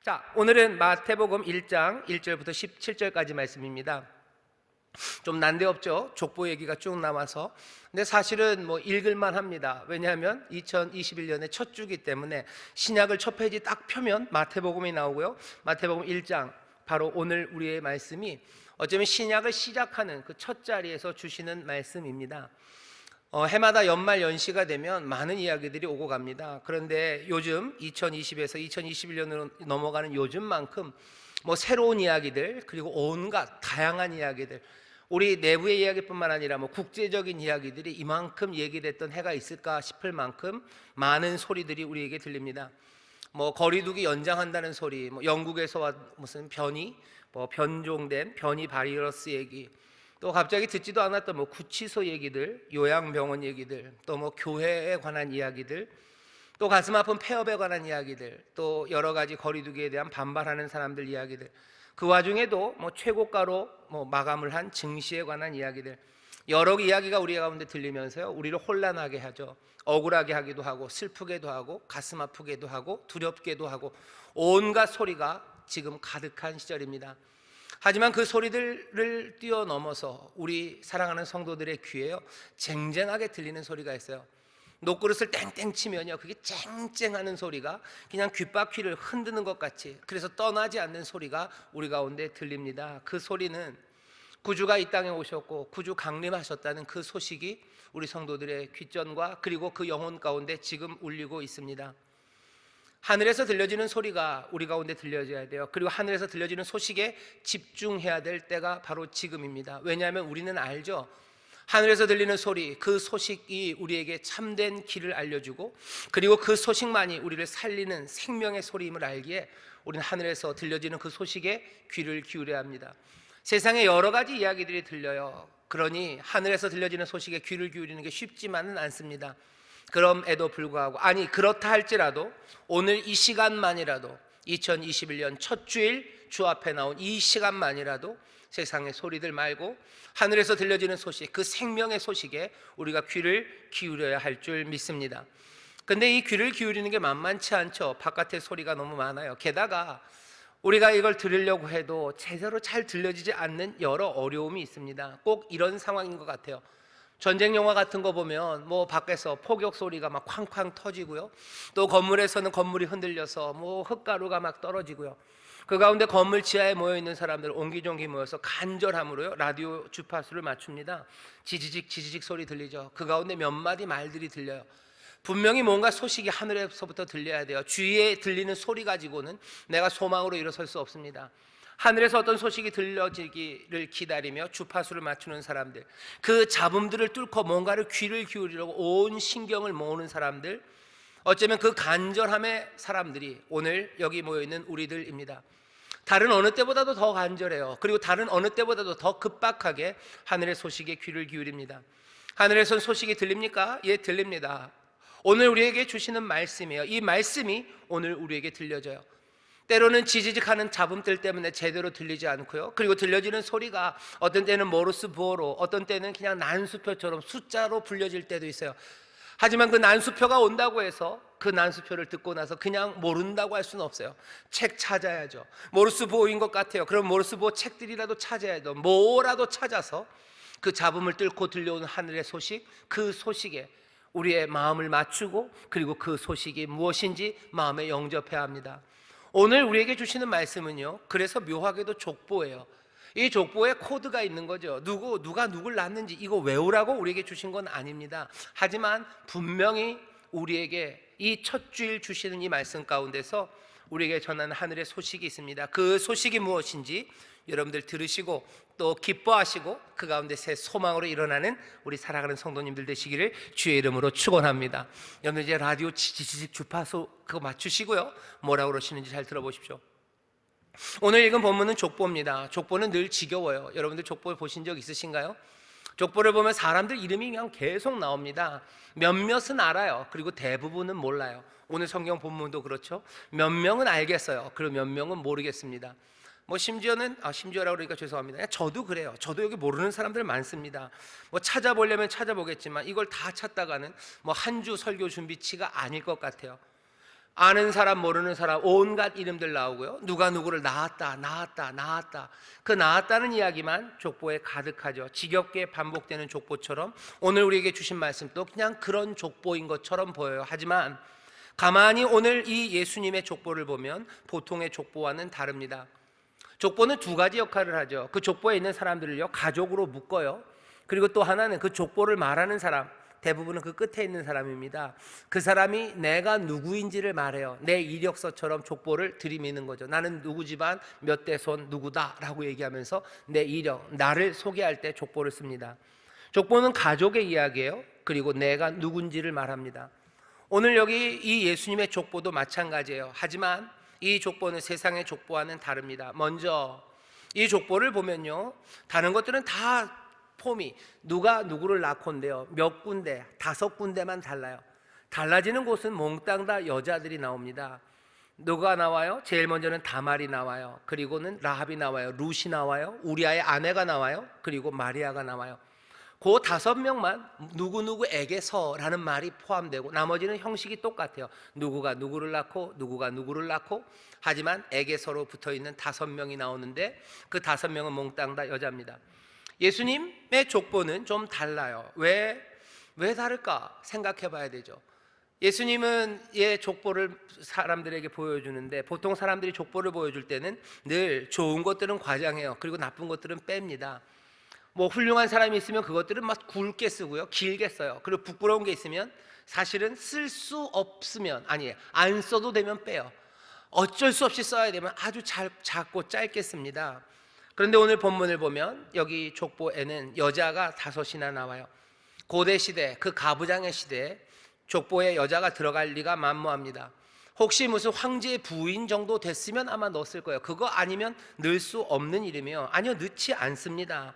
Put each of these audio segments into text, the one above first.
자, 오늘은 마태복음 1장 1절부터 17절까지 말씀입니다. 좀 난데없죠? 족보 얘기가 쭉 나와서. 근데 사실은 읽을만 합니다. 왜냐하면 2021년의 첫 주기 때문에 신약을 첫 페이지 딱 펴면 마태복음이 나오고요. 마태복음 1장, 바로 오늘 우리의 말씀이 어쩌면 신약을 시작하는 그 첫 자리에서 주시는 말씀입니다. 해마다 연말 연시가 되면 많은 이야기들이 오고 갑니다. 그런데 요즘 2020에서 2021년으로 넘어가는 요즘만큼 새로운 이야기들, 그리고 온갖 다양한 이야기들, 우리 내부의 이야기뿐만 아니라 국제적인 이야기들이 이만큼 얘기됐던 해가 있을까 싶을 만큼 많은 소리들이 우리에게 들립니다. 거리두기 연장한다는 소리, 영국에서 무슨 변종된 변이 바이러스 얘기, 또 갑자기 듣지도 않았던 구치소 얘기들, 요양병원 얘기들, 또 교회에 관한 이야기들, 또 가슴 아픈 폐업에 관한 이야기들, 또 여러 가지 거리두기에 대한 반발하는 사람들 이야기들, 그 와중에도 최고가로 마감을 한 증시에 관한 이야기들, 여러 이야기가 우리 가운데 들리면서요, 우리를 혼란하게 하죠. 억울하게 하기도 하고, 슬프게도 하고, 가슴 아프게도 하고, 두렵게도 하고, 온갖 소리가 지금 가득한 시절입니다. 하지만 그 소리들을 뛰어넘어서 우리 사랑하는 성도들의 귀에요, 쟁쟁하게 들리는 소리가 있어요. 녹그릇을 땡땡 치면요, 그게 쨍쨍하는 소리가 그냥 귓바퀴를 흔드는 것 같이, 그래서 떠나지 않는 소리가 우리 가운데 들립니다. 그 소리는 구주가 이 땅에 오셨고 구주 강림하셨다는 그 소식이 우리 성도들의 귓전과 그리고 그 영혼 가운데 지금 울리고 있습니다. 하늘에서 들려지는 소리가 우리 가운데 들려져야 돼요. 그리고 하늘에서 들려지는 소식에 집중해야 될 때가 바로 지금입니다. 왜냐하면 우리는 알죠. 하늘에서 들리는 소리, 그 소식이 우리에게 참된 길을 알려주고, 그리고 그 소식만이 우리를 살리는 생명의 소리임을 알기에 우리는 하늘에서 들려지는 그 소식에 귀를 기울여야 합니다. 세상에 여러 가지 이야기들이 들려요. 그러니 하늘에서 들려지는 소식에 귀를 기울이는 게 쉽지만은 않습니다. 그럼에도 불구하고, 아니 그렇다 할지라도 오늘 이 시간만이라도, 2021년 첫 주일 주 앞에 나온 이 시간만이라도 세상의 소리들 말고 하늘에서 들려지는 소식, 그 생명의 소식에 우리가 귀를 기울여야 할 줄 믿습니다. 근데 이 귀를 기울이는 게 만만치 않죠. 바깥의 소리가 너무 많아요. 게다가 우리가 이걸 들으려고 해도 제대로 잘 들려지지 않는 여러 어려움이 있습니다. 꼭 이런 상황인 것 같아요. 전쟁 영화 같은 거 보면 밖에서 포격 소리가 막 쾅쾅 터지고요, 또 건물에서는 건물이 흔들려서 흙가루가 막 떨어지고요, 그 가운데 건물 지하에 모여 있는 사람들 옹기종기 모여서 간절함으로요 라디오 주파수를 맞춥니다. 지지직 지지직 소리 들리죠. 그 가운데 몇 마디 말들이 들려요. 분명히 뭔가 소식이 하늘에서부터 들려야 돼요. 주위에 들리는 소리 가지고는 내가 소망으로 일어설 수 없습니다. 하늘에서 어떤 소식이 들려지기를 기다리며 주파수를 맞추는 사람들, 그 잡음들을 뚫고 뭔가를 귀를 기울이려고 온 신경을 모으는 사람들, 어쩌면 그 간절함의 사람들이 오늘 여기 모여있는 우리들입니다. 다른 어느 때보다도 더 간절해요. 그리고 다른 어느 때보다도 더 급박하게 하늘의 소식에 귀를 기울입니다. 하늘에선 소식이 들립니까? 예, 들립니다. 오늘 우리에게 주시는 말씀이에요. 이 말씀이 오늘 우리에게 들려져요. 때로는 지지직하는 잡음들 때문에 제대로 들리지 않고요, 그리고 들려지는 소리가 어떤 때는 모르스 부호로, 어떤 때는 그냥 난수표처럼 숫자로 불려질 때도 있어요. 하지만 그 난수표가 온다고 해서 그 난수표를 듣고 나서 그냥 모른다고 할 수는 없어요. 책 찾아야죠. 모르스 부호인 것 같아요. 그럼 모르스 부호 책들이라도 찾아야죠. 뭐라도 찾아서 그 잡음을 뚫고 들려오는 하늘의 소식, 그 소식에 우리의 마음을 맞추고, 그리고 그 소식이 무엇인지 마음에 영접해야 합니다. 오늘 우리에게 주시는 말씀은요, 그래서 묘하게도 족보예요. 이 족보에 코드가 있는 거죠. 누가 누굴 낳는지 이거 외우라고 우리에게 주신 건 아닙니다. 하지만 분명히 우리에게 이 첫 주일 주시는 이 말씀 가운데서 우리에게 전하는 하늘의 소식이 있습니다. 그 소식이 무엇인지 여러분들 들으시고 또 기뻐하시고 그 가운데 새 소망으로 일어나는 우리 사랑하는 성도님들 되시기를 주의 이름으로 축원합니다. 여러분 이제 라디오 지지직 주파수 그거 맞추시고요, 뭐라고 그러시는지 잘 들어보십시오. 오늘 읽은 본문은 족보입니다. 족보는 늘 지겨워요. 여러분들 족보 보신 적 있으신가요? 족보를 보면 사람들 이름이 그냥 계속 나옵니다. 몇몇은 알아요. 그리고 대부분은 몰라요. 오늘 성경 본문도 그렇죠. 몇 명은 알겠어요. 그리고 몇 명은 모르겠습니다. 심지어라고 그러니까 죄송합니다. 저도 그래요. 저도 여기 모르는 사람들 많습니다. 찾아보려면 찾아보겠지만 이걸 다 찾다가는 한 주 설교 준비치가 아닐 것 같아요. 아는 사람 모르는 사람 온갖 이름들 나오고요. 누가 누구를 낳았다. 그 낳았다는 이야기만 족보에 가득하죠. 지겹게 반복되는 족보처럼 오늘 우리에게 주신 말씀도 그냥 그런 족보인 것처럼 보여요. 하지만 가만히 오늘 이 예수님의 족보를 보면 보통의 족보와는 다릅니다. 족보는 두 가지 역할을 하죠. 그 족보에 있는 사람들을요, 가족으로 묶어요. 그리고 또 하나는 그 족보를 말하는 사람, 대부분은 그 끝에 있는 사람입니다. 그 사람이 내가 누구인지를 말해요. 내 이력서처럼 족보를 들이미는 거죠. 나는 누구 집안 몇 대 손 누구다라고 얘기하면서 내 이력, 나를 소개할 때 족보를 씁니다. 족보는 가족의 이야기예요. 그리고 내가 누군지를 말합니다. 오늘 여기 이 예수님의 족보도 마찬가지예요. 하지만 이 족보는 세상의 족보와는 다릅니다. 먼저 이 족보를 보면요, 다른 것들은 다 폼이 누가 누구를 낳건데요, 몇 군데, 5군데만 달라요. 달라지는 곳은 몽땅 다 여자들이 나옵니다. 누가 나와요? 제일 먼저는 다말이 나와요. 그리고는 라합이 나와요. 룻이 나와요. 우리아의 아내가 나와요. 그리고 마리아가 나와요. 그 5명만 누구누구에게서라는 말이 포함되고 나머지는 형식이 똑같아요. 누구가 누구를 낳고 누구가 누구를 낳고, 하지만 에게서로 붙어있는 5명이 나오는데 그 5명은 몽땅 다 여자입니다. 예수님의 족보는 좀 달라요. 왜 다를까 생각해 봐야 되죠. 예수님은 족보를 사람들에게 보여주는데, 보통 사람들이 족보를 보여줄 때는 늘 좋은 것들은 과장해요. 그리고 나쁜 것들은 뺍니다. 뭐 훌륭한 사람이 있으면 그것들은 막 굵게 쓰고요, 길게 써요. 그리고 부끄러운 게 있으면 사실은 쓸 수 없으면, 아니 안 써도 되면 빼요. 어쩔 수 없이 써야 되면 아주 작고 짧게 씁니다. 그런데 오늘 본문을 보면 여기 족보에는 여자가 5이나 나와요. 고대 시대, 그 가부장의 시대에 족보에 여자가 들어갈 리가 만무합니다. 혹시 무슨 황제의 부인 정도 됐으면 아마 넣었을 거예요. 그거 아니면 넣을 수 없는 이름이에요. 아니요, 넣지 않습니다.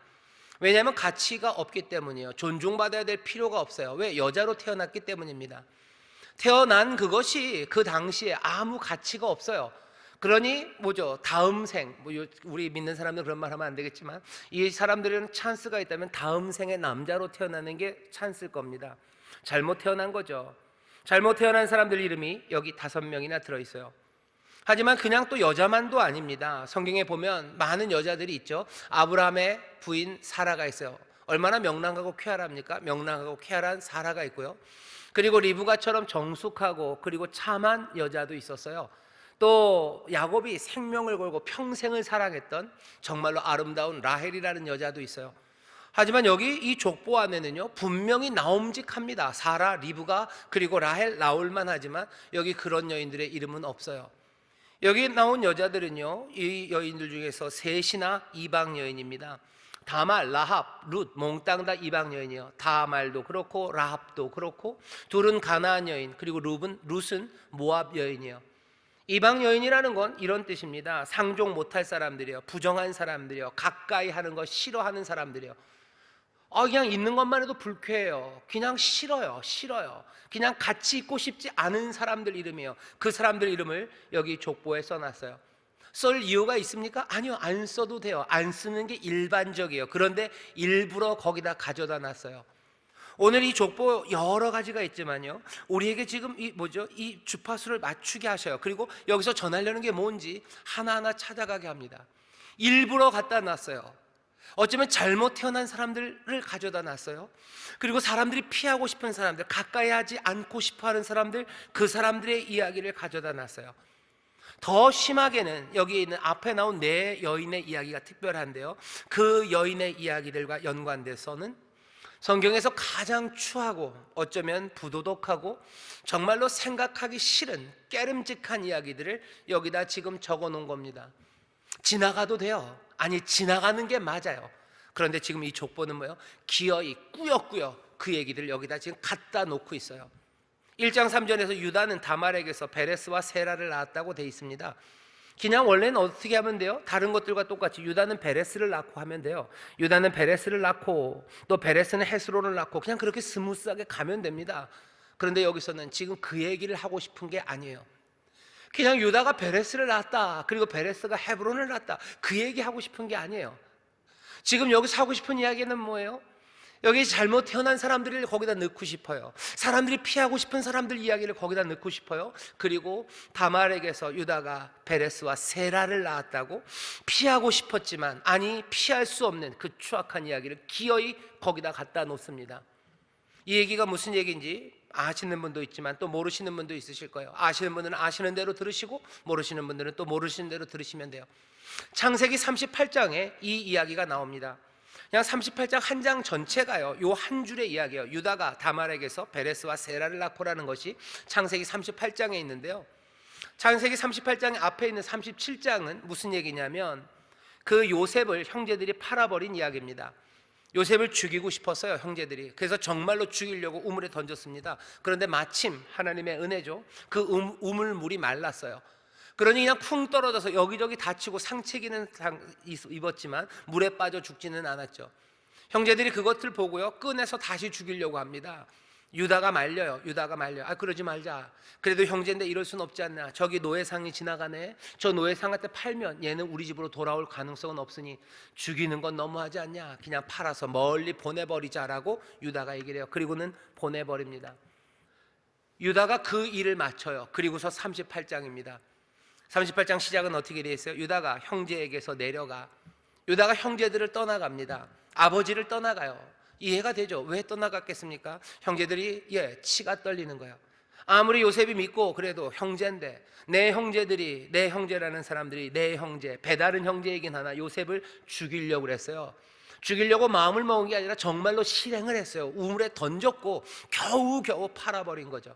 왜냐하면 가치가 없기 때문이에요. 존중받아야 될 필요가 없어요. 왜? 여자로 태어났기 때문입니다. 태어난 그것이 그 당시에 아무 가치가 없어요. 그러니 뭐죠? 다음 생, 우리 믿는 사람들 그런 말 하면 안 되겠지만, 이 사람들은 찬스가 있다면 다음 생에 남자로 태어나는 게 찬스일 겁니다. 잘못 태어난 거죠. 잘못 태어난 사람들 이름이 여기 5명이나 들어있어요. 하지만 그냥 또 여자만도 아닙니다. 성경에 보면 많은 여자들이 있죠. 아브라함의 부인 사라가 있어요. 얼마나 명랑하고 쾌활합니까? 명랑하고 쾌활한 사라가 있고요. 그리고 리브가처럼 정숙하고 그리고 참한 여자도 있었어요. 또 야곱이 생명을 걸고 평생을 사랑했던 정말로 아름다운 라헬이라는 여자도 있어요. 하지만 여기 이 족보 안에는요, 분명히 나옴직합니다. 사라, 리브가, 그리고 라헬 나올만 하지만 여기 그런 여인들의 이름은 없어요. 여기 나온 여자들은요, 이 여인들 중에서 3이나 이방 여인입니다. 다말, 라합, 룻, 몽땅 다 이방 여인이에요. 다말도 그렇고 라합도 그렇고, 둘은 가나안 여인, 그리고 룻은 모압 여인이에요. 이방 여인이라는 건 이런 뜻입니다. 상종 못할 사람들이에요. 부정한 사람들이에요. 가까이 하는 거 싫어하는 사람들이에요. 그냥 있는 것만 해도 불쾌해요. 그냥 싫어요. 그냥 같이 있고 싶지 않은 사람들 이름이에요. 그 사람들 이름을 여기 족보에 써놨어요. 쓸 이유가 있습니까? 아니요, 안 써도 돼요. 안 쓰는 게 일반적이에요. 그런데 일부러 거기다 가져다 놨어요. 오늘 이 족보 여러 가지가 있지만요, 우리에게 지금 이 주파수를 맞추게 하셔요. 그리고 여기서 전하려는 게 뭔지 하나하나 찾아가게 합니다. 일부러 갖다 놨어요. 어쩌면 잘못 태어난 사람들을 가져다 놨어요. 그리고 사람들이 피하고 싶은 사람들, 가까이 하지 않고 싶어하는 사람들, 그 사람들의 이야기를 가져다 놨어요. 더 심하게는 여기 있는 앞에 나온 4 여인의 이야기가 특별한데요, 그 여인의 이야기들과 연관돼서는 성경에서 가장 추하고 어쩌면 부도덕하고 정말로 생각하기 싫은 깨름직한 이야기들을 여기다 지금 적어 놓은 겁니다. 지나가도 돼요. 아니, 지나가는 게 맞아요. 그런데 지금 이 족보는 뭐예요? 기어이 꾸역꾸역 그 얘기들 여기다 지금 갖다 놓고 있어요. 1장 3절에서 유다는 다말에게서 베레스와 세라를 낳았다고 돼 있습니다. 그냥 원래는 어떻게 하면 돼요? 다른 것들과 똑같이 유다는 베레스를 낳고 하면 돼요. 유다는 베레스를 낳고 또 베레스는 헤스론을 낳고 그냥 그렇게 스무스하게 가면 됩니다. 그런데 여기서는 지금 그 얘기를 하고 싶은 게 아니에요. 그냥 유다가 베레스를 낳았다, 그리고 베레스가 헤브론을 낳았다, 그 얘기 하고 싶은 게 아니에요. 지금 여기서 하고 싶은 이야기는 뭐예요? 여기 잘못 태어난 사람들을 거기다 넣고 싶어요. 사람들이 피하고 싶은 사람들 이야기를 거기다 넣고 싶어요. 그리고 다말에게서 유다가 베레스와 세라를 낳았다고 피하고 싶었지만 아니 피할 수 없는 그 추악한 이야기를 기어이 거기다 갖다 놓습니다. 이 얘기가 무슨 얘기인지 아시는 분도 있지만 또 모르시는 분도 있으실 거예요. 아시는 분들은 아시는 대로 들으시고 모르시는 분들은 또 모르시는 대로 들으시면 돼요. 창세기 38장에 이 이야기가 나옵니다. 그냥 38장 한 장 전체가요, 요 한 줄의 이야기예요. 유다가 다말에게서 베레스와 세라를 낳고라는 것이 창세기 38장에 있는데요, 창세기 38장 앞에 있는 37장은 무슨 얘기냐면 그 요셉을 형제들이 팔아버린 이야기입니다. 요셉을 죽이고 싶었어요, 형제들이. 그래서 정말로 죽이려고 우물에 던졌습니다. 그런데 마침 하나님의 은혜죠, 그 우물물이 말랐어요. 그러니 그냥 쿵 떨어져서 여기저기 다치고 상체기는 입었지만 물에 빠져 죽지는 않았죠. 형제들이 그것을 보고요, 꺼내서 다시 죽이려고 합니다. 유다가 말려요. 그러지 말자. 그래도 형제인데 이럴 순 없지 않나. 저기 노예상이 지나가네. 저 노예상한테 팔면 얘는 우리 집으로 돌아올 가능성은 없으니 죽이는 건 너무하지 않냐. 그냥 팔아서 멀리 보내버리자라고 유다가 얘기를 해요. 그리고는 보내버립니다. 유다가 그 일을 마쳐요. 그리고서 38장입니다. 38장 시작은 어떻게 되어 있어요? 유다가 형제에게서 내려가. 유다가 형제들을 떠나갑니다. 아버지를 떠나가요. 이해가 되죠? 왜 떠나갔겠습니까? 형제들이 치가 떨리는 거예요. 아무리 요셉이 믿고 그래도 형제인데, 내 형제들이, 내 형제라는 사람들이 내 형제, 배다른 형제이긴 하나 요셉을 죽이려고 그랬어요. 죽이려고 마음을 먹은 게 아니라 정말로 실행을 했어요. 우물에 던졌고 겨우겨우 팔아버린 거죠.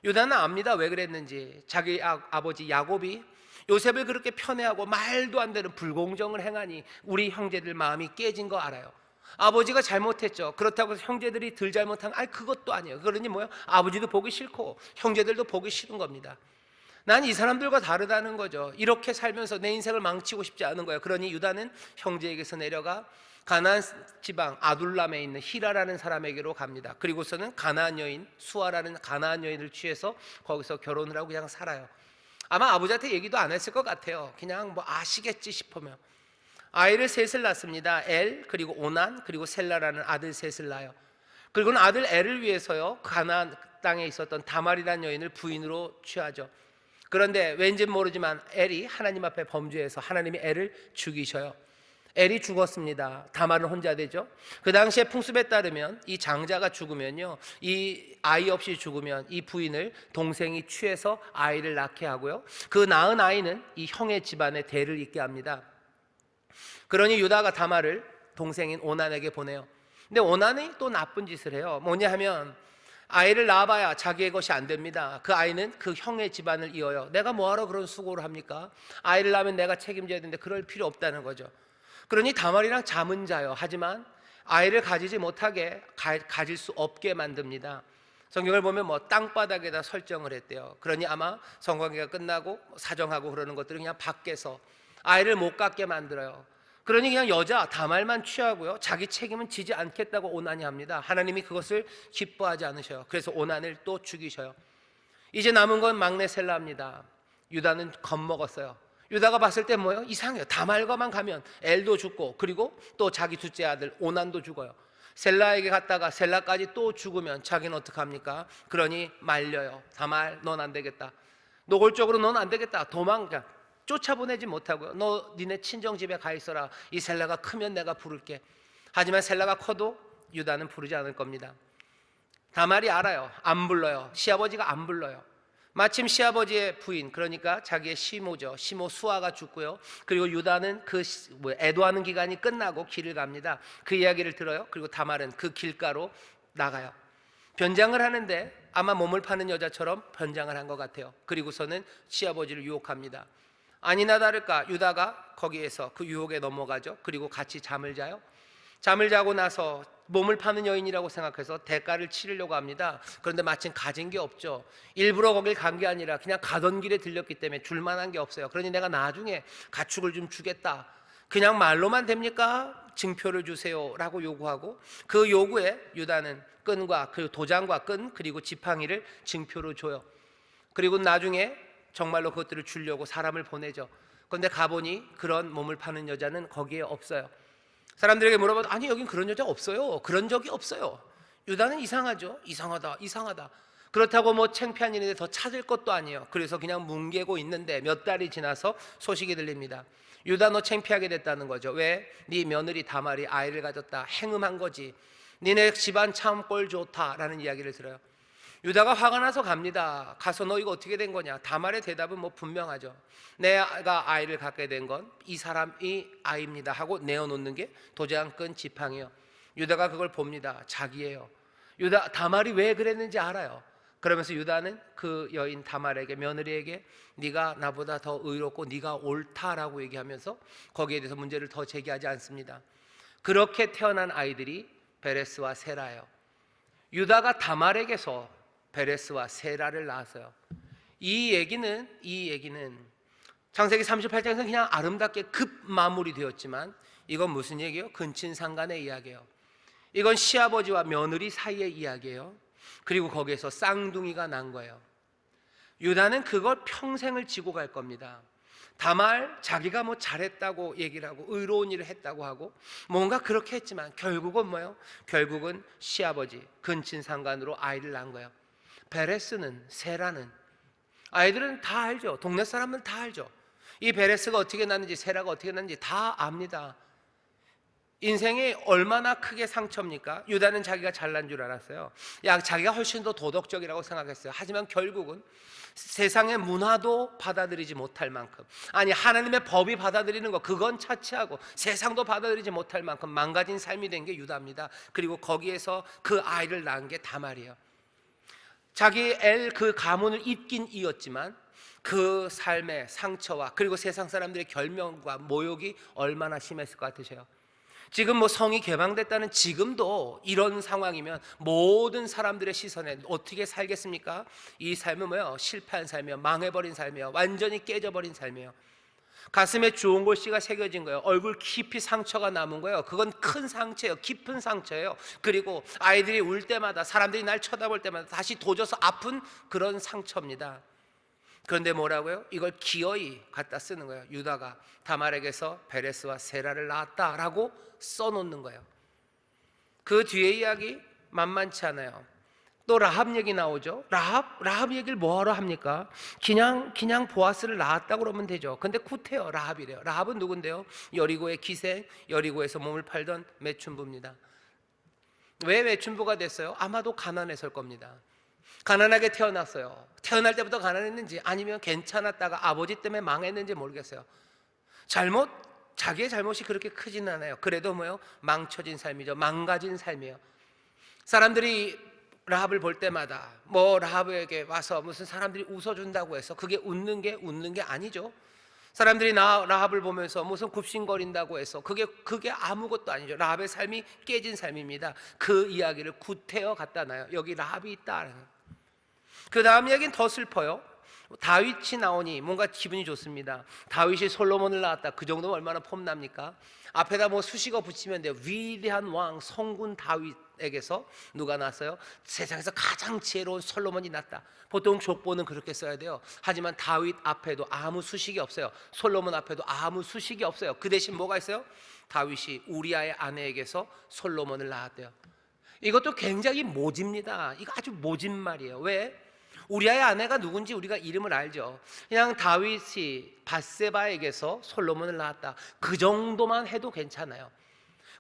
유다는 압니다, 왜 그랬는지. 자기 아버지 야곱이 요셉을 그렇게 편애하고 말도 안 되는 불공정을 행하니 우리 형제들 마음이 깨진 거 알아요. 아버지가 잘못했죠. 그렇다고 해서 형제들이 덜 잘못한, 그것도 아니에요. 그러니 뭐요? 아버지도 보기 싫고 형제들도 보기 싫은 겁니다. 난 이 사람들과 다르다는 거죠. 이렇게 살면서 내 인생을 망치고 싶지 않은 거예요. 그러니 유다는 형제에게서 내려가 가나안 지방 아둘람에 있는 히라라는 사람에게로 갑니다. 그리고서는 가나안 여인 수아라는 가나안 여인을 취해서 거기서 결혼을 하고 그냥 살아요. 아마 아버지한테 얘기도 안 했을 것 같아요. 그냥 뭐 아시겠지 싶으면. 아이를 셋을 낳습니다. 엘, 그리고 오난, 그리고 셀라라는 아들 셋을 낳아요. 그리고는 아들 엘을 위해서요, 가나안 땅에 있었던 다말이라는 여인을 부인으로 취하죠. 그런데 왠지는 모르지만 엘이 하나님 앞에 범죄해서 하나님이 엘을 죽이셔요. 엘이 죽었습니다. 다말은 혼자 되죠. 그 당시에 풍습에 따르면 이 장자가 죽으면요, 이 아이 없이 죽으면 이 부인을 동생이 취해서 아이를 낳게 하고요, 그 낳은 아이는 이 형의 집안에 대를 잇게 합니다. 그러니 유다가 다말을 동생인 오난에게 보내요. 근데 오난이 또 나쁜 짓을 해요. 뭐냐 하면 아이를 낳아봐야 자기의 것이 안 됩니다. 그 아이는 그 형의 집안을 이어요. 내가 뭐하러 그런 수고를 합니까? 아이를 낳으면 내가 책임져야 되는데 그럴 필요 없다는 거죠. 그러니 다말이랑 잠은 자요. 하지만 아이를 가지지 못하게, 가질 수 없게 만듭니다. 성경을 보면 땅바닥에다 설정을 했대요. 그러니 아마 성관계가 끝나고 사정하고 그러는 것들은 그냥 밖에서 아이를 못 갖게 만들어요. 그러니 그냥 여자 다말만 취하고요, 자기 책임은 지지 않겠다고 오난이 합니다. 하나님이 그것을 기뻐하지 않으셔요. 그래서 오난을 또 죽이셔요. 이제 남은 건 막내 셀라입니다. 유다는 겁먹었어요. 유다가 봤을 때 뭐예요? 이상해요. 다말과만 가면 엘도 죽고 그리고 또 자기 둘째 아들 오난도 죽어요. 셀라에게 갔다가 셀라까지 또 죽으면 자기는 어떡합니까? 그러니 말려요. 다말, 넌 안 되겠다. 노골적으로 넌 안 되겠다. 도망가. 쫓아보내지 못하고요, 너 니네 친정 집에 가 있어라. 이 셀라가 크면 내가 부를게. 하지만 셀라가 커도 유다는 부르지 않을 겁니다. 다말이 알아요. 안 불러요. 시아버지가 안 불러요. 마침 시아버지의 부인, 그러니까 자기의 시모죠, 시모 수아가 죽고요, 그리고 유다는 그 애도하는 기간이 끝나고 길을 갑니다. 그 이야기를 들어요. 그리고 다말은 그 길가로 나가요. 변장을 하는데 아마 몸을 파는 여자처럼 변장을 한 것 같아요. 그리고서는 시아버지를 유혹합니다. 아니나 다를까 유다가 거기에서 그 유혹에 넘어가죠. 그리고 같이 잠을 자요. 잠을 자고 나서 몸을 파는 여인이라고 생각해서 대가를 치르려고 합니다. 그런데 마침 가진 게 없죠. 일부러 거길 간 게 아니라 그냥 가던 길에 들렸기 때문에 줄 만한 게 없어요. 그러니 내가 나중에 가축을 좀 주겠다. 그냥 말로만 됩니까? 증표를 주세요 라고 요구하고, 그 요구에 유다는 끈과 그 도장과 끈 그리고 지팡이를 증표로 줘요. 그리고 나중에 정말로 그것들을 주려고 사람을 보내죠. 그런데 가보니 그런 몸을 파는 여자는 거기에 없어요. 사람들에게 물어봐도 아니 여긴 그런 여자 없어요. 그런 적이 없어요. 유다는 이상하죠. 이상하다, 이상하다. 그렇다고 뭐 창피한 일인데 더 찾을 것도 아니에요. 그래서 그냥 뭉개고 있는데 몇 달이 지나서 소식이 들립니다. 유다, 너 창피하게 됐다는 거죠. 왜? 네 며느리 다말이 아이를 가졌다. 행음한 거지. 니네 집안 참 꼴 좋다라는 이야기를 들어요. 유다가 화가 나서 갑니다. 가서 너 이거 어떻게 된 거냐. 다말의 대답은 뭐 분명하죠. 내가 아이를 갖게 된 건 이 사람이 아이입니다 하고 내어놓는 게 도장 끈 지팡이요. 유다가 그걸 봅니다. 자기예요. 다말이 왜 그랬는지 알아요. 그러면서 유다는 그 여인 다말에게, 며느리에게 네가 나보다 더 의롭고 네가 옳다라고 얘기하면서 거기에 대해서 문제를 더 제기하지 않습니다. 그렇게 태어난 아이들이 베레스와 세라예요. 유다가 다말에게서 베레스와 세라를 낳았어요. 이 얘기는 창세기 38장에서 그냥 아름답게 급 마무리되었지만 이건 무슨 얘기예요? 근친상간의 이야기예요. 이건 시아버지와 며느리 사이의 이야기예요. 그리고 거기에서 쌍둥이가 난 거예요. 유다는 그걸 평생을 지고 갈 겁니다. 다말 자기가 뭐 잘했다고 얘기를 하고 의로운 일을 했다고 하고 뭔가 그렇게 했지만 결국은 뭐예요? 결국은 시아버지 근친상간으로 아이를 낳은 거예요. 베레스는, 세라는, 아이들은 다 알죠. 동네 사람은 다 알죠. 이 베레스가 어떻게 났는지 세라가 어떻게 났는지 다 압니다. 인생이 얼마나 크게 상처입니까? 유다는 자기가 잘난 줄 알았어요. 자기가 훨씬 더 도덕적이라고 생각했어요. 하지만 결국은 세상의 문화도 받아들이지 못할 만큼, 아니 하나님의 법이 받아들이는 거 그건 차치하고 세상도 받아들이지 못할 만큼 망가진 삶이 된 게 유다입니다. 그리고 거기에서 그 아이를 낳은 게 다말이에요. 자기 그 가문을 잇긴 이었지만 그 삶의 상처와 그리고 세상 사람들의 결명과 모욕이 얼마나 심했을 것 같으세요? 지금 뭐 성이 개방됐다는 지금도 이런 상황이면 모든 사람들의 시선에 어떻게 살겠습니까? 이 삶은 뭐예요? 실패한 삶이에요. 망해버린 삶이에요. 완전히 깨져버린 삶이에요. 가슴에 좋은 글씨가 새겨진 거예요. 얼굴 깊이 상처가 남은 거예요. 그건 큰 상처예요. 깊은 상처예요. 그리고 아이들이 울 때마다, 사람들이 날 쳐다볼 때마다 다시 도져서 아픈 그런 상처입니다. 그런데 뭐라고요? 이걸 기어이 갖다 쓰는 거예요. 유다가 다말에게서 베레스와 세라를 낳았다라고 써놓는 거예요. 그 뒤에 이야기 만만치 않아요. 또 라합 얘기 나오죠. 라합 얘기를 뭐하러 합니까? 그냥 보아스를 낳았다고 그러면 되죠. 근데 구태여 라합이래요. 라합은 누군데요? 여리고의 기생, 여리고에서 몸을 팔던 매춘부입니다. 왜 매춘부가 됐어요? 아마도 가난했을 겁니다. 가난하게 태어났어요. 태어날 때부터 가난했는지 아니면 괜찮았다가 아버지 때문에 망했는지 모르겠어요. 자기의 잘못이 그렇게 크지는 않아요. 그래도 뭐요? 망쳐진 삶이죠. 망가진 삶이에요. 사람들이 라합을 볼 때마다 뭐 라합에게 와서 무슨 사람들이 웃어준다고 해서 그게 웃는 게 아니죠. 사람들이 라합을 보면서 무슨 굽신거린다고 해서 그게 아무것도 아니죠. 라합의 삶이 깨진 삶입니다. 그 이야기를 구태여 갖다 놔요. 여기 라합이 있다. 그 다음 이야기는 더 슬퍼요. 다윗이 나오니 뭔가 기분이 좋습니다. 다윗이 솔로몬을 낳았다. 그 정도면 얼마나 폼납니까? 앞에다 뭐 수식어 붙이면 돼요. 위대한 왕 성군 다윗에게서 누가 났어요? 세상에서 가장 지혜로운 솔로몬이 났다. 보통 족보는 그렇게 써야 돼요. 하지만 다윗 앞에도 아무 수식이 없어요. 솔로몬 앞에도 아무 수식이 없어요. 그 대신 뭐가 있어요? 다윗이 우리아의 아내에게서 솔로몬을 낳았대요. 이것도 굉장히 모집니다. 이거 아주 모진 말이에요. 왜? 우리아의 아내가 누군지 우리가 이름을 알죠. 그냥 다윗이 밧세바에게서 솔로몬을 낳았다. 그 정도만 해도 괜찮아요.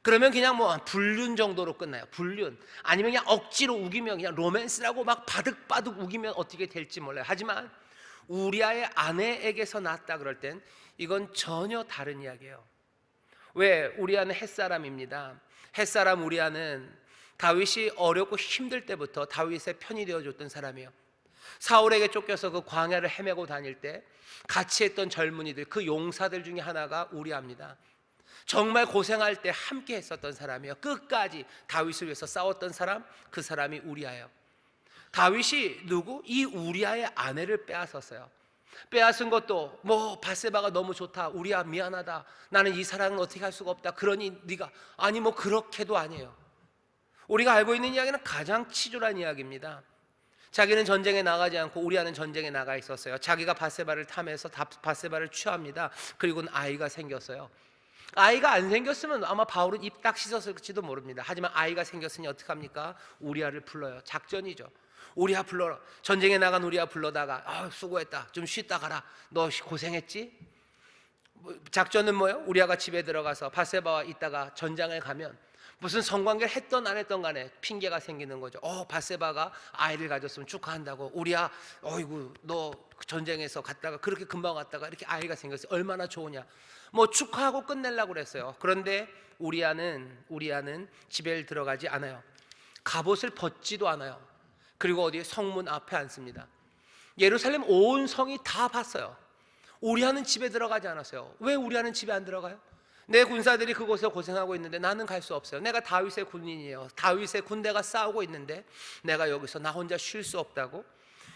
그러면 그냥 뭐 불륜 정도로 끝나요. 불륜. 아니면 그냥 억지로 우기면 그냥 로맨스라고 막 바득바득 우기면 어떻게 될지 몰라요. 하지만 우리아의 아내에게서 낳았다 그럴 땐 이건 전혀 다른 이야기예요. 왜? 우리아는 햇사람입니다. 햇사람 우리아는 다윗이 어렵고 힘들 때부터 다윗의 편이 되어줬던 사람이에요. 사울에게 쫓겨서 그 광야를 헤매고 다닐 때 같이 했던 젊은이들, 그 용사들 중에 하나가 우리아입니다. 정말 고생할 때 함께 했었던 사람이에요. 끝까지 다윗을 위해서 싸웠던 사람, 그 사람이 우리아예요. 다윗이 누구? 이 우리아의 아내를 빼앗았어요. 빼앗은 것도 뭐 밧세바가 너무 좋다, 우리아 미안하다, 나는 이 사랑은 어떻게 할 수가 없다, 그러니 네가, 아니 뭐 그렇게도 아니에요. 우리가 알고 있는 이야기는 가장 치졸한 이야기입니다. 자기는 전쟁에 나가지 않고 우리아는 전쟁에 나가 있었어요. 자기가 밧세바를 탐해서 밧세바를 취합니다. 그리고는 아이가 생겼어요. 아이가 안 생겼으면 아마 바울은 입 딱 씻었을지도 모릅니다. 하지만 아이가 생겼으니 어떡합니까? 우리아를 불러요. 작전이죠. 우리아 불러라. 전쟁에 나간 우리아 불러다가 수고했다, 좀 쉬다 가라, 너 고생했지? 작전은 뭐예요? 우리아가 집에 들어가서 밧세바와 있다가 전장에 가면 무슨 성관계를 했던 안 했던 간에 핑계가 생기는 거죠. 밧세바가 아이를 가졌으면 축하한다고. 우리아, 어이구, 너 전쟁에서 갔다가 그렇게 금방 왔다가 이렇게 아이가 생겼어, 얼마나 좋으냐. 뭐 축하하고 끝내려고 그랬어요. 그런데 우리아는 집에 들어가지 않아요. 갑옷을 벗지도 않아요. 그리고 어디에 성문 앞에 앉습니다. 예루살렘 온 성이 다 봤어요. 우리아는 집에 들어가지 않았어요. 왜 우리아는 집에 안 들어가요? 내 군사들이 그곳에서 고생하고 있는데 나는 갈 수 없어요. 내가 다윗의 군인이에요. 다윗의 군대가 싸우고 있는데 내가 여기서 나 혼자 쉴 수 없다고?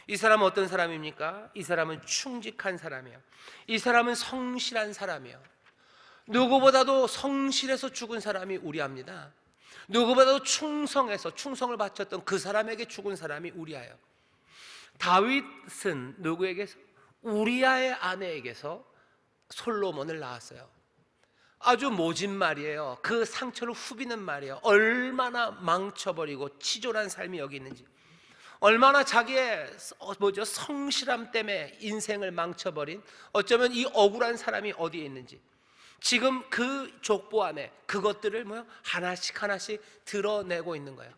이 사람은 어떤 사람입니까? 이 사람은 충직한 사람이에요. 이 사람은 성실한 사람이에요. 누구보다도 성실해서 죽은 사람이 우리아입니다. 누구보다도 충성해서 충성을 바쳤던 그 사람에게 죽은 사람이 우리아예요. 다윗은 누구에게서? 우리아의 아내에게서 솔로몬을 낳았어요. 아주 모진 말이에요. 그 상처를 후비는 말이에요. 얼마나 망쳐버리고 치졸한 삶이 여기 있는지, 얼마나 자기의 성실함 때문에 인생을 망쳐버린, 어쩌면 이 억울한 사람이 어디에 있는지 지금 그 족보 안에 그것들을 하나씩 하나씩 드러내고 있는 거예요.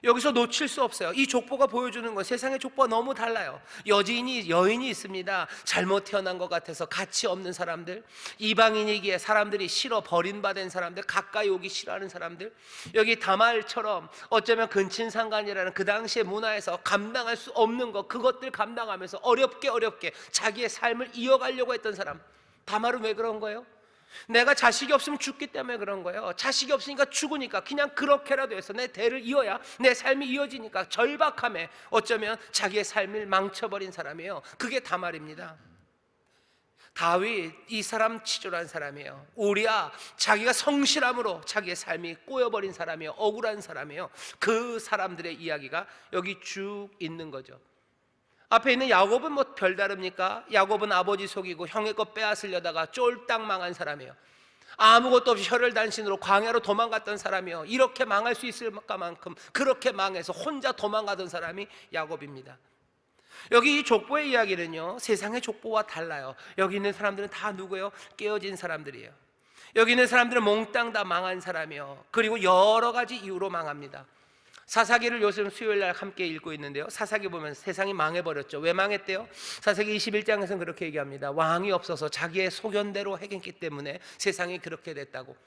여기서 놓칠 수 없어요. 이 족보가 보여주는 건 세상의 족보가 너무 달라요. 여인이 있습니다. 잘못 태어난 것 같아서 가치 없는 사람들, 이방인이기에 사람들이 싫어 버림받은 사람들, 가까이 오기 싫어하는 사람들, 여기 다말처럼 어쩌면 근친상간이라는 그 당시의 문화에서 감당할 수 없는 것, 그것들 감당하면서 어렵게 자기의 삶을 이어가려고 했던 사람. 다말은 왜 그런 거예요? 내가 자식이 없으면 죽기 때문에 그런 거예요. 자식이 없으니까 죽으니까 그냥 그렇게라도 해서 내 대를 이어야 내 삶이 이어지니까 절박함에 어쩌면 자기의 삶을 망쳐버린 사람이에요. 그게 다말입니다. 다윗, 이 사람 치졸한 사람이에요. 우리야, 자기가 성실함으로 자기의 삶이 꼬여버린 사람이에요. 억울한 사람이에요. 그 사람들의 이야기가 여기 쭉 있는 거죠. 앞에 있는 야곱은 뭐 별다릅니까? 야곱은 아버지 속이고 형의 것 빼앗으려다가 쫄딱 망한 사람이에요. 아무것도 없이 혈혈단신으로 광야로 도망갔던 사람이에요. 이렇게 망할 수 있을까만큼 그렇게 망해서 혼자 도망가던 사람이 야곱입니다. 여기 이 족보의 이야기는요, 세상의 족보와 달라요. 여기 있는 사람들은 다 누구예요? 깨어진 사람들이에요. 여기 있는 사람들은 몽땅 다 망한 사람이에요. 그리고 여러 가지 이유로 망합니다. 사사기를 요즘 수요일날 함께 읽고 있는데요, 사사기 보면 세상이 망해버렸죠. 왜 망했대요? 사사기 21장에서는 그렇게 얘기합니다. 왕이 없어서 자기의 소견대로 행했기 때문에 세상이 그렇게 됐다고.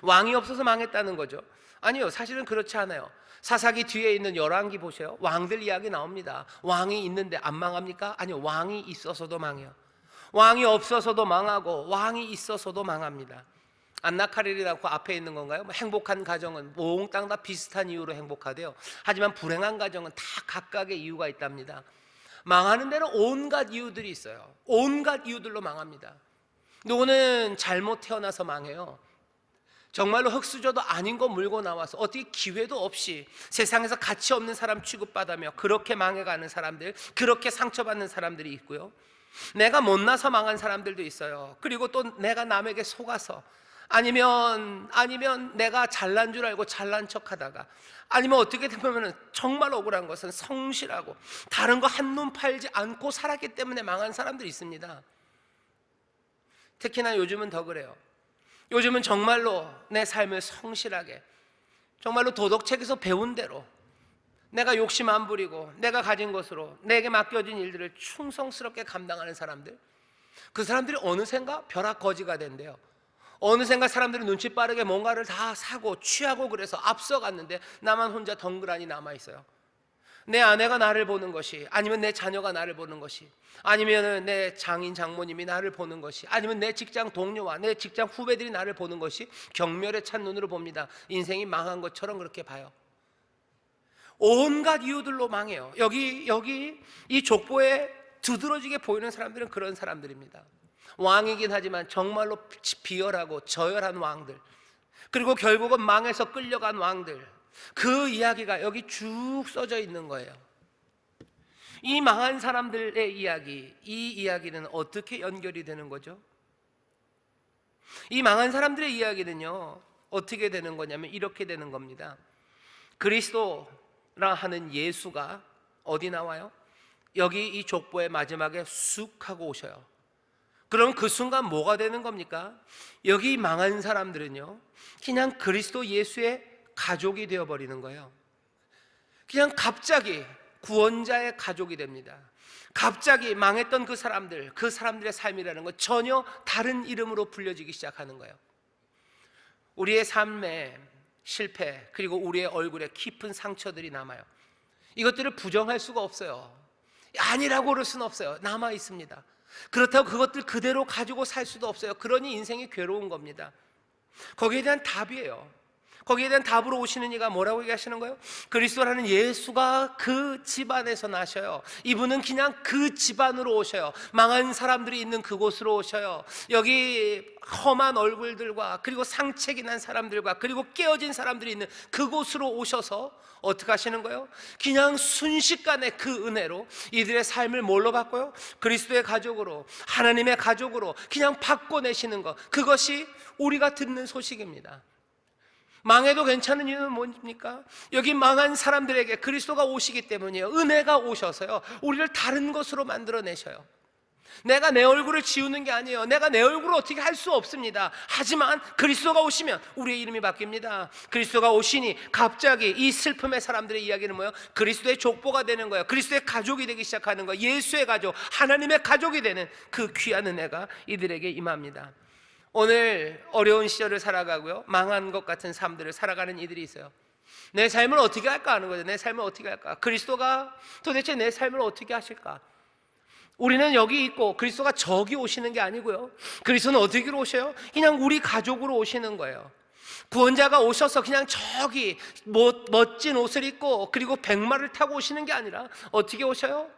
왕이 없어서 망했다는 거죠. 아니요, 사실은 그렇지 않아요. 사사기 뒤에 있는 열왕기 보세요. 왕들 이야기 나옵니다. 왕이 있는데 안 망합니까? 아니요, 왕이 있어서도 망해요. 왕이 없어서도 망하고 왕이 있어서도 망합니다. 안나카렐이라고 앞에 있는 건가요? 행복한 가정은 몽땅 다 비슷한 이유로 행복하대요. 하지만 불행한 가정은 다 각각의 이유가 있답니다. 망하는 데는 온갖 이유들이 있어요. 온갖 이유들로 망합니다. 누구는 잘못 태어나서 망해요. 정말로 흙수저도 아닌 거 물고 나와서 어떻게 기회도 없이 세상에서 가치 없는 사람 취급받으며 그렇게 망해가는 사람들, 그렇게 상처받는 사람들이 있고요, 내가 못나서 망한 사람들도 있어요. 그리고 또 내가 남에게 속아서, 아니면 내가 잘난 줄 알고 잘난 척하다가, 아니면 어떻게 보면 정말 억울한 것은 성실하고 다른 거 한눈 팔지 않고 살았기 때문에 망한 사람들이 있습니다. 특히나 요즘은 더 그래요. 요즘은 정말로 내 삶을 성실하게, 정말로 도덕책에서 배운 대로 내가 욕심 안 부리고 내가 가진 것으로 내게 맡겨진 일들을 충성스럽게 감당하는 사람들, 그 사람들이 어느샌가 벼락거지가 된대요. 어느샌가 사람들이 눈치 빠르게 뭔가를 다 사고 취하고 그래서 앞서갔는데 나만 혼자 덩그러니 남아있어요. 내 아내가 나를 보는 것이, 아니면 내 자녀가 나를 보는 것이, 아니면 내 장인 장모님이 나를 보는 것이, 아니면 내 직장 동료와 내 직장 후배들이 나를 보는 것이 경멸에 찬 눈으로 봅니다. 인생이 망한 것처럼 그렇게 봐요. 온갖 이유들로 망해요. 여기 이 족보에 두드러지게 보이는 사람들은 그런 사람들입니다. 왕이긴 하지만 정말로 비열하고 저열한 왕들, 그리고 결국은 망해서 끌려간 왕들, 그 이야기가 여기 쭉 써져 있는 거예요. 이 망한 사람들의 이야기, 이 이야기는 어떻게 연결이 되는 거죠? 이 망한 사람들의 이야기는요, 어떻게 되는 거냐면 이렇게 되는 겁니다. 그리스도라 하는 예수가 어디 나와요? 여기 이 족보의 마지막에 쑥 하고 오셔요. 그럼 그 순간 뭐가 되는 겁니까? 여기 망한 사람들은요, 그냥 그리스도 예수의 가족이 되어버리는 거예요. 그냥 갑자기 구원자의 가족이 됩니다. 갑자기 망했던 그 사람들의 삶이라는 건 전혀 다른 이름으로 불려지기 시작하는 거예요. 우리의 삶에 실패, 그리고 우리의 얼굴에 깊은 상처들이 남아요. 이것들을 부정할 수가 없어요. 아니라고 그럴 수는 없어요. 남아 있습니다. 그렇다고 그것들 그대로 가지고 살 수도 없어요. 그러니 인생이 괴로운 겁니다. 거기에 대한 답이에요. 거기에 대한 답으로 오시는 이가 뭐라고 얘기하시는 거예요? 그리스도라는 예수가 그 집안에서 나셔요. 이분은 그냥 그 집안으로 오셔요. 망한 사람들이 있는 그곳으로 오셔요. 여기 험한 얼굴들과, 그리고 상책이 난 사람들과, 그리고 깨어진 사람들이 있는 그곳으로 오셔서 어떻게 하시는 거예요? 그냥 순식간에 그 은혜로 이들의 삶을 뭘로 바꿔요? 그리스도의 가족으로, 하나님의 가족으로 그냥 바꿔내시는 것, 그것이 우리가 듣는 소식입니다. 망해도 괜찮은 이유는 뭡니까? 여기 망한 사람들에게 그리스도가 오시기 때문이에요. 은혜가 오셔서요, 우리를 다른 것으로 만들어내셔요. 내가 내 얼굴을 지우는 게 아니에요. 내가 내 얼굴을 어떻게 할 수 없습니다. 하지만 그리스도가 오시면 우리의 이름이 바뀝니다. 그리스도가 오시니 갑자기 이 슬픔의 사람들의 이야기는 뭐예요? 그리스도의 족보가 되는 거예요. 그리스도의 가족이 되기 시작하는 거예요. 예수의 가족, 하나님의 가족이 되는 그 귀한 은혜가 이들에게 임합니다. 오늘 어려운 시절을 살아가고요, 망한 것 같은 삶들을 살아가는 이들이 있어요. 내 삶을 어떻게 할까 하는 거죠. 내 삶을 어떻게 할까? 그리스도가 도대체 내 삶을 어떻게 하실까? 우리는 여기 있고 그리스도가 저기 오시는 게 아니고요, 그리스도는 어떻게 오셔요? 그냥 우리 가족으로 오시는 거예요. 구원자가 오셔서 그냥 저기 멋진 옷을 입고 그리고 백마를 타고 오시는 게 아니라 어떻게 오셔요?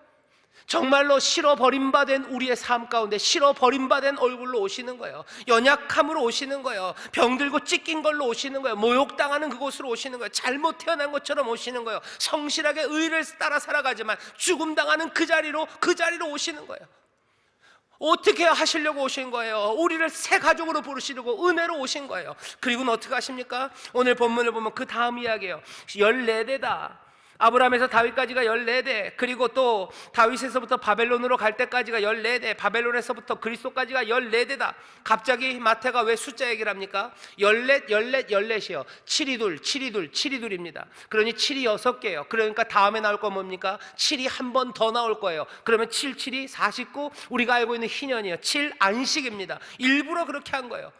정말로 실어 버림받은 우리의 삶 가운데 실어 버림받은 얼굴로 오시는 거예요. 연약함으로 오시는 거예요. 병들고 찢긴 걸로 오시는 거예요. 모욕당하는 그곳으로 오시는 거예요. 잘못 태어난 것처럼 오시는 거예요. 성실하게 의를 따라 살아가지만 죽음당하는 그 자리로 오시는 거예요. 어떻게 하시려고 오신 거예요? 우리를 새 가족으로 부르시려고 은혜로 오신 거예요. 그리고는 어떻게 하십니까? 오늘 본문을 보면 그 다음 이야기예요. 14대다. 아브라함에서 다윗까지가 14대, 그리고 또 다윗에서부터 바벨론으로 갈 때까지가 14대, 바벨론에서부터 그리스도까지가 14대다. 갑자기 마태가 왜 숫자 얘기를 합니까? 14, 14이요. 7이 둘, 7이 둘, 7이 둘입니다. 그러니 7이 6개예요. 그러니까 다음에 나올 건 뭡니까? 7이 한 번 더 나올 거예요. 그러면 7, 7이 49, 우리가 알고 있는 희년이에요. 7 안식입니다. 일부러 그렇게 한 거예요.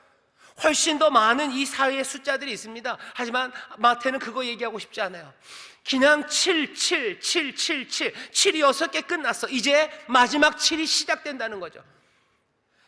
훨씬 더 많은 이 사회의 숫자들이 있습니다. 하지만 마태는 그거 얘기하고 싶지 않아요. 그냥 7, 7, 7, 7, 7, 7이 6개 끝났어. 이제 마지막 7이 시작된다는 거죠.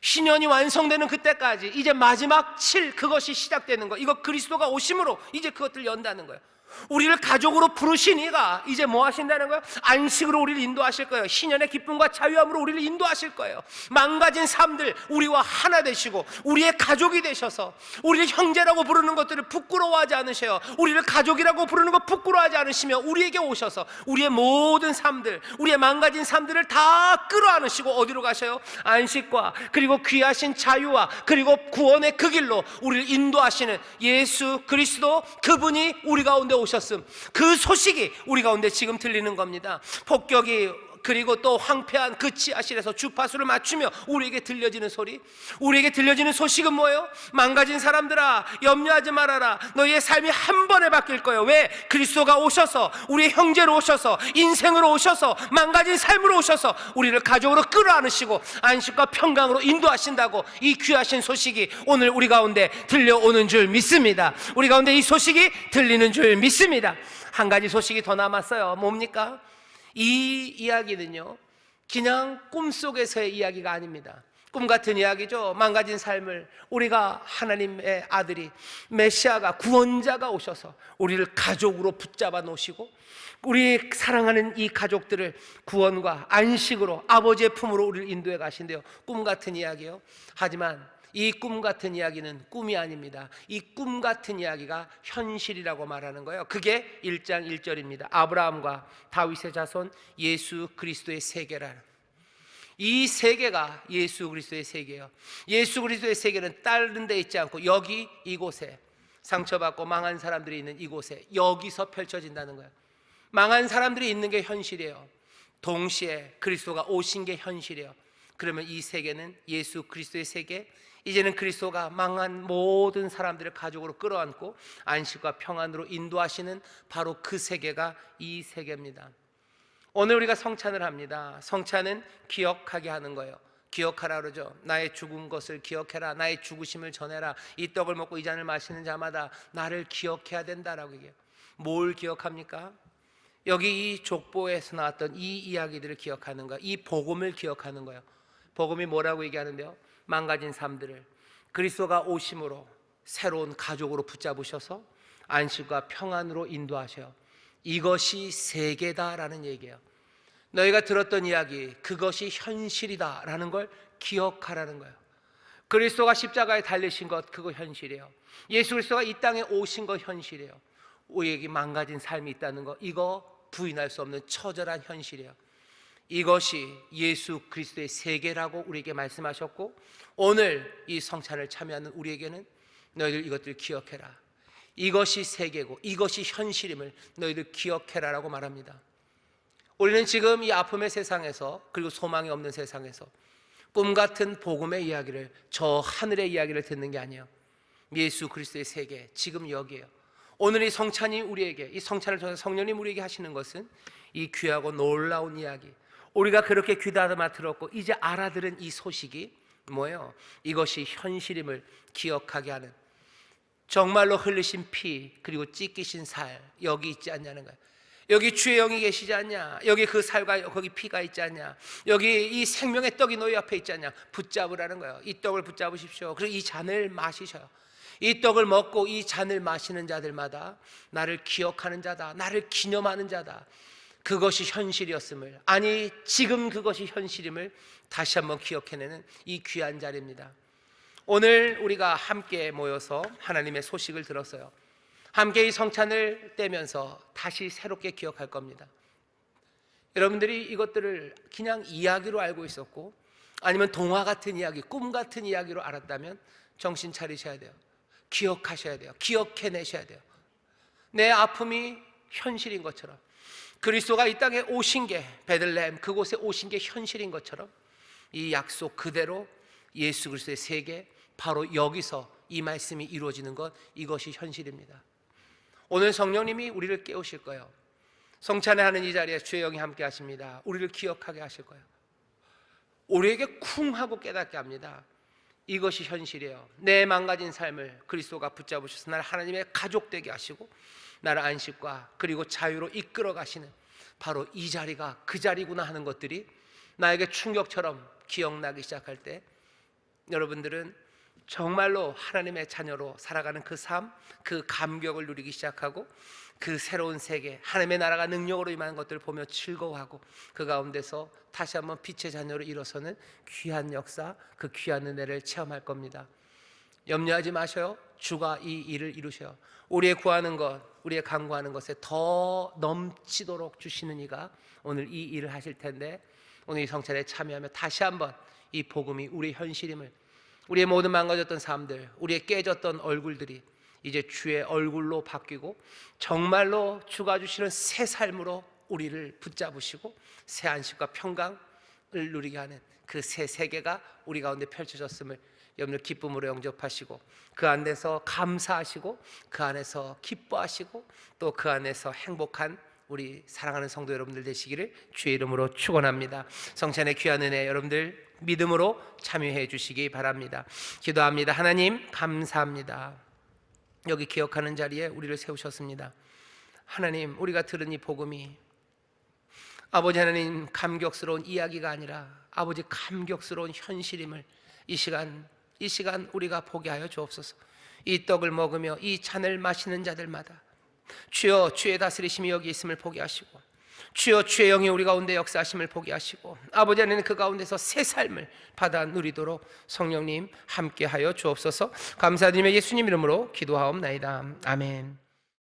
신년이 완성되는 그때까지 이제 마지막 7, 그것이 시작되는 거. 이거 그리스도가 오심으로 이제 그것들 연다는 거예요. 우리를 가족으로 부르신 이가 이제 뭐 하신다는 거예요? 안식으로 우리를 인도하실 거예요. 신년의 기쁨과 자유함으로 우리를 인도하실 거예요. 망가진 삶들 우리와 하나 되시고 우리의 가족이 되셔서 우리를 형제라고 부르는 것들을 부끄러워하지 않으셔요. 우리를 가족이라고 부르는 것 부끄러워하지 않으시며 우리에게 오셔서 우리의 모든 삶들, 우리의 망가진 삶들을 다 끌어안으시고 어디로 가셔요? 안식과 그리고 귀하신 자유와 그리고 구원의 그 길로 우리를 인도하시는 예수 그리스도, 그분이 우리 가운데 오셨음. 그 소식이 우리 가운데 지금 들리는 겁니다. 폭격이 그리고 또 황폐한 그 지하실에서 주파수를 맞추며 우리에게 들려지는 소리, 우리에게 들려지는 소식은 뭐예요? 망가진 사람들아, 염려하지 말아라. 너희의 삶이 한 번에 바뀔 거예요. 왜? 그리스도가 오셔서 우리의 형제로 오셔서 인생으로 오셔서 망가진 삶으로 오셔서 우리를 가족으로 끌어안으시고 안식과 평강으로 인도하신다고 이 귀하신 소식이 오늘 우리 가운데 들려오는 줄 믿습니다. 우리 가운데 이 소식이 들리는 줄 믿습니다. 한 가지 소식이 더 남았어요. 뭡니까? 이 이야기는요, 그냥 꿈속에서의 이야기가 아닙니다. 꿈 같은 이야기죠. 망가진 삶을 우리가 하나님의 아들이, 메시아가, 구원자가 오셔서 우리를 가족으로 붙잡아 놓으시고 우리 사랑하는 이 가족들을 구원과 안식으로 아버지의 품으로 우리를 인도해 가신대요. 꿈 같은 이야기요. 하지만 이 꿈 같은 이야기는 꿈이 아닙니다. 이 꿈 같은 이야기가 현실이라고 말하는 거예요. 그게 1장 1절입니다. 아브라함과 다윗의 자손 예수 그리스도의 세계라는, 이 세계가 예수 그리스도의 세계예요. 예수 그리스도의 세계는 다른 데 있지 않고 여기 이곳에, 상처받고 망한 사람들이 있는 이곳에, 여기서 펼쳐진다는 거예요. 망한 사람들이 있는 게 현실이에요. 동시에 그리스도가 오신 게 현실이에요. 그러면 이 세계는 예수 그리스도의 세계, 이제는 그리스도가 망한 모든 사람들을 가족으로 끌어안고 안식과 평안으로 인도하시는 바로 그 세계가 이 세계입니다. 오늘 우리가 성찬을 합니다. 성찬은 기억하게 하는 거예요. 기억하라 그러죠. 나의 죽은 것을 기억해라. 나의 죽으심을 전해라. 이 떡을 먹고 이 잔을 마시는 자마다 나를 기억해야 된다라고 얘기해요. 뭘 기억합니까? 여기 이 족보에서 나왔던 이 이야기들을 기억하는 거예요. 이 복음을 기억하는 거예요. 복음이 뭐라고 얘기하는데요? 망가진 삶들을 그리스도가 오심으로 새로운 가족으로 붙잡으셔서 안식과 평안으로 인도하셔요. 이것이 세계다라는 얘기예요. 너희가 들었던 이야기, 그것이 현실이다라는 걸 기억하라는 거예요. 그리스도가 십자가에 달리신 것, 그거 현실이에요. 예수 그리스도가 이 땅에 오신 것 현실이에요. 우리에게 망가진 삶이 있다는 거, 이거 부인할 수 없는 처절한 현실이에요. 이것이 예수 그리스도의 세계라고 우리에게 말씀하셨고, 오늘 이 성찬을 참여하는 우리에게는 너희들 이것들 기억해라. 이것이 세계고 이것이 현실임을 너희들 기억해라라고 말합니다. 우리는 지금 이 아픔의 세상에서, 그리고 소망이 없는 세상에서 꿈같은 복음의 이야기를, 저 하늘의 이야기를 듣는 게 아니에요. 예수 그리스도의 세계, 지금 여기에요. 오늘 이 성찬이 우리에게, 이 성찬을 통해서 성령님 우리에게 하시는 것은 이 귀하고 놀라운 이야기, 우리가 그렇게 귀담아 들었고 이제 알아들은 이 소식이 뭐예요? 이것이 현실임을 기억하게 하는, 정말로 흘리신 피 그리고 찢기신 살 여기 있지 않냐는 거예요. 여기 주의 영이 계시지 않냐? 여기 그 살과 거기 피가 있지 않냐? 여기 이 생명의 떡이 너희 앞에 있지 않냐? 붙잡으라는 거예요. 이 떡을 붙잡으십시오. 그리고 이 잔을 마시셔요. 이 떡을 먹고 이 잔을 마시는 자들마다 나를 기억하는 자다, 나를 기념하는 자다, 그것이 현실이었음을, 아니 지금 그것이 현실임을 다시 한번 기억해내는 이 귀한 자리입니다. 오늘 우리가 함께 모여서 하나님의 소식을 들었어요. 함께 이 성찬을 떼면서 다시 새롭게 기억할 겁니다. 여러분들이 이것들을 그냥 이야기로 알고 있었고, 아니면 동화 같은 이야기, 꿈 같은 이야기로 알았다면 정신 차리셔야 돼요. 기억하셔야 돼요. 기억해내셔야 돼요. 내 아픔이 현실인 것처럼, 그리스도가 이 땅에 오신 게, 베들레헴 그곳에 오신 게 현실인 것처럼, 이 약속 그대로 예수 그리스도의 세계, 바로 여기서 이 말씀이 이루어지는 것, 이것이 현실입니다. 오늘 성령님이 우리를 깨우실 거예요. 성찬회 하는 이 자리에 주의 영이 함께 하십니다. 우리를 기억하게 하실 거예요. 우리에게 쿵 하고 깨닫게 합니다. 이것이 현실이에요. 내 망가진 삶을 그리스도가 붙잡으셔서 나를 하나님의 가족 되게 하시고 나를 안식과 그리고 자유로 이끌어 가시는 바로 이 자리가 그 자리구나 하는 것들이 나에게 충격처럼 기억나기 시작할 때, 여러분들은 정말로 하나님의 자녀로 살아가는 그 삶, 그 감격을 누리기 시작하고, 그 새로운 세계, 하나님의 나라가 능력으로 임하는 것들을 보며 즐거워하고, 그 가운데서 다시 한번 빛의 자녀로 일어서는 귀한 역사, 그 귀한 은혜를 체험할 겁니다. 염려하지 마셔요. 주가 이 일을 이루셔요. 우리의 구하는 것, 우리의 간구하는 것에 더 넘치도록 주시는 이가 오늘 이 일을 하실 텐데, 오늘 이 성찬에 참여하며 다시 한번 이 복음이 우리의 현실임을, 우리의 모든 망가졌던 삶들, 우리의 깨졌던 얼굴들이 이제 주의 얼굴로 바뀌고 정말로 주가 주시는 새 삶으로 우리를 붙잡으시고 새 안식과 평강을 누리게 하는 그 새 세계가 우리 가운데 펼쳐졌음을 여러분들 기쁨으로 영접하시고, 그 안에서 감사하시고, 그 안에서 기뻐하시고, 또 그 안에서 행복한 우리 사랑하는 성도 여러분들 되시기를 주의 이름으로 축원합니다. 성찬의 귀한 은혜 여러분들 믿음으로 참여해 주시기 바랍니다. 기도합니다. 하나님 감사합니다. 여기 기억하는 자리에 우리를 세우셨습니다. 하나님, 우리가 들은 이 복음이 아버지 하나님 감격스러운 이야기가 아니라 아버지 감격스러운 현실임을 이 시간 우리가 보게 하여 주옵소서. 이 떡을 먹으며 이 잔을 마시는 자들마다 주여 주의 다스리심이 여기 있음을 보게 하시고, 주여 주의 영이 우리 가운데 역사하심을 보게 하시고, 아버지 하나님 그 가운데서 새 삶을 받아 누리도록 성령님 함께하여 주옵소서. 감사드리며 예수님 이름으로 기도하옵나이다. 아멘.